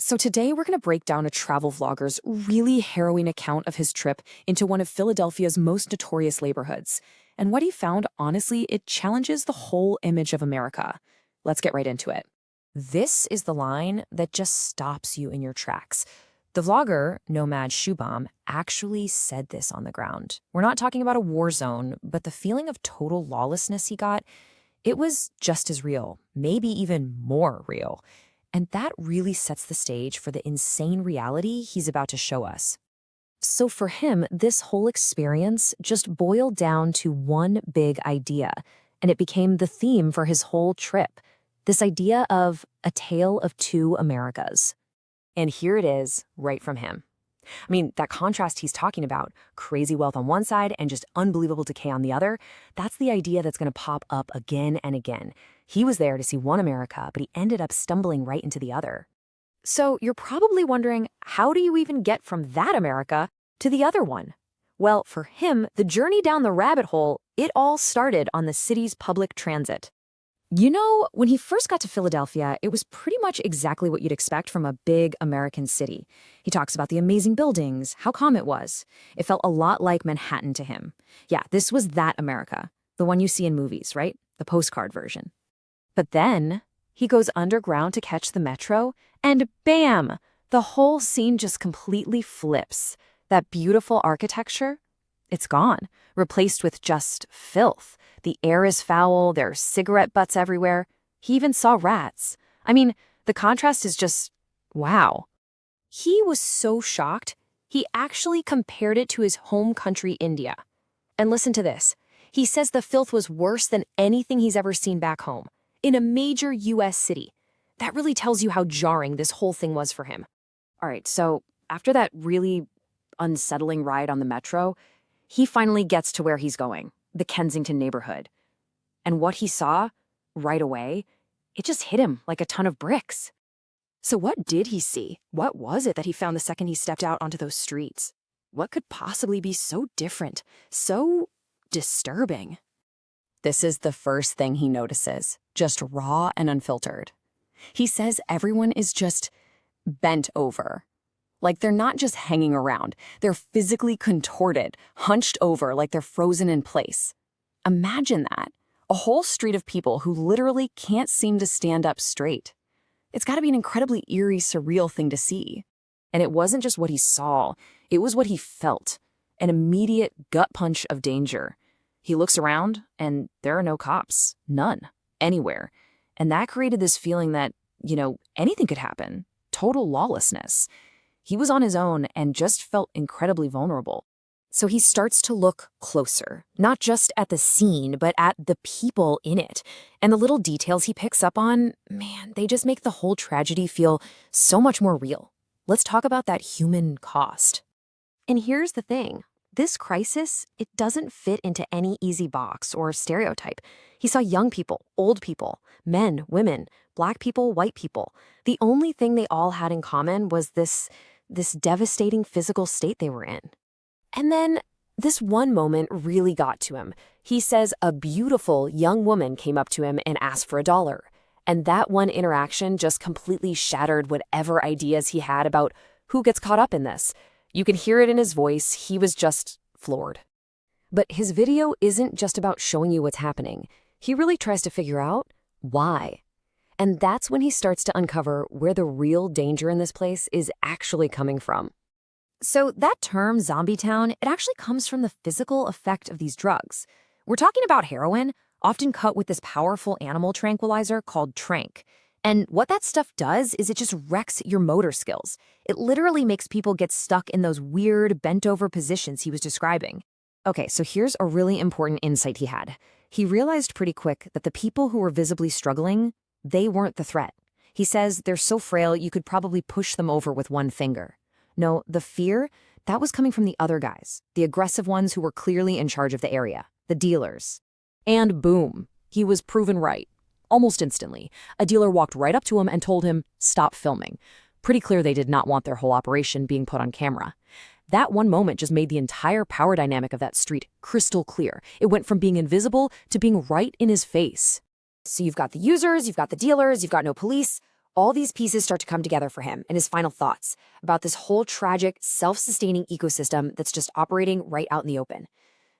So today we're going to break down a travel vlogger's really harrowing account of his trip into one of Philadelphia's most notorious neighborhoods. And what he found, honestly, it challenges the whole image of America. Let's get right into it. This is the line that just stops you in your tracks. The vlogger, Nomad Shubham, actually said this on the ground. We're not talking about a war zone, but the feeling of total lawlessness he got, it was just as real, maybe even more real. And that really sets the stage for the insane reality he's about to show us. So for him, this whole experience just boiled down to one big idea, and it became the theme for his whole trip. This idea of a tale of two Americas. And here it is, right from him. I mean, that contrast he's talking about, crazy wealth on one side and just unbelievable decay on the other, that's the idea that's going to pop up again and again. He was there to see one America, but he ended up stumbling right into the other. So you're probably wondering, how do you even get from that America to the other one? Well, for him, the journey down the rabbit hole, it all started on the city's public transit. You know, when he first got to Philadelphia, it was pretty much exactly what you'd expect from a big American city. He talks about the amazing buildings, how calm it was. It felt a lot like Manhattan to him. Yeah, this was that America, the one you see in movies, right? The postcard version. But then he goes underground to catch the metro, and bam! The whole scene just completely flips. That beautiful architecture, it's gone, replaced with just filth. The air is foul, there are cigarette butts everywhere. He even saw rats. I mean, the contrast is just, wow. He was so shocked, he actually compared it to his home country, India. And listen to this. He says the filth was worse than anything he's ever seen back home, in a major U.S. city. That really tells you how jarring this whole thing was for him. All right, so after that really unsettling ride on the metro, he finally gets to where he's going. The Kensington neighborhood. And what he saw right away, it just hit him like a ton of bricks. So what did he see? What was it that he found the second he stepped out onto those streets? What could possibly be so different, so disturbing? This is the first thing he notices, just raw and unfiltered. He says everyone is just bent over. Like they're not just hanging around, they're physically contorted, hunched over like they're frozen in place. Imagine that. A whole street of people who literally can't seem to stand up straight. It's got to be an incredibly eerie, surreal thing to see. And it wasn't just what he saw, it was what he felt. An immediate gut punch of danger. He looks around, and there are no cops. None. Anywhere. And that created this feeling that, anything could happen. Total lawlessness. He was on his own and just felt incredibly vulnerable. So he starts to look closer, not just at the scene, but at the people in it. And the little details he picks up on, man, they just make the whole tragedy feel so much more real. Let's talk about that human cost. And here's the thing. This crisis, it doesn't fit into any easy box or stereotype. He saw young people, old people, men, women, black people, white people. The only thing they all had in common was this devastating physical state they were in. And then this one moment really got to him. He says a beautiful young woman came up to him and asked for $1. And that one interaction just completely shattered whatever ideas he had about who gets caught up in this. You can hear it in his voice. He was just floored. But his video isn't just about showing you what's happening. He really tries to figure out why. And that's when he starts to uncover where the real danger in this place is actually coming from. So that term, Zombie Town, it actually comes from the physical effect of these drugs. We're talking about heroin, often cut with this powerful animal tranquilizer called tranq. And what that stuff does is it just wrecks your motor skills. It literally makes people get stuck in those weird, bent-over positions he was describing. Okay, so here's a really important insight he had. He realized pretty quick that the people who were visibly struggling, they weren't the threat. He says they're so frail you could probably push them over with one finger. No, the fear, that was coming from the other guys, the aggressive ones who were clearly in charge of the area, the dealers. And boom, he was proven right. Almost instantly, a dealer walked right up to him and told him, stop filming. Pretty clear they did not want their whole operation being put on camera. That one moment just made the entire power dynamic of that street crystal clear. It went from being invisible to being right in his face. So you've got the users, you've got the dealers, you've got no police. All these pieces start to come together for him and his final thoughts about this whole tragic, self-sustaining ecosystem that's just operating right out in the open.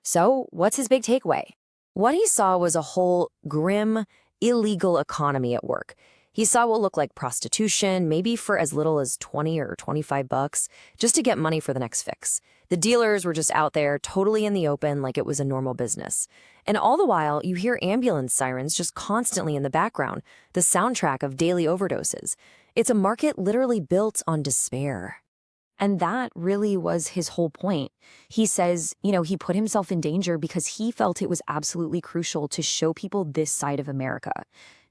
So, what's his big takeaway? What he saw was a whole grim, illegal economy at work. He saw what looked like prostitution, maybe for as little as 20 or 25 bucks, just to get money for the next fix. The dealers were just out there, totally in the open, like it was a normal business. And all the while, you hear ambulance sirens just constantly in the background, the soundtrack of daily overdoses. It's a market literally built on despair. And that really was his whole point. He says, he put himself in danger because he felt it was absolutely crucial to show people this side of America.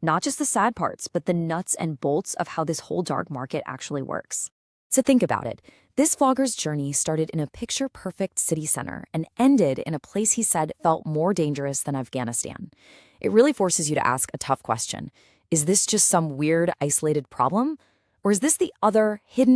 Not just the sad parts, but the nuts and bolts of how this whole dark market actually works. So think about it. This vlogger's journey started in a picture-perfect city center and ended in a place he said felt more dangerous than Afghanistan. It really forces you to ask a tough question. Is this just some weird, isolated problem? Or is this the other hidden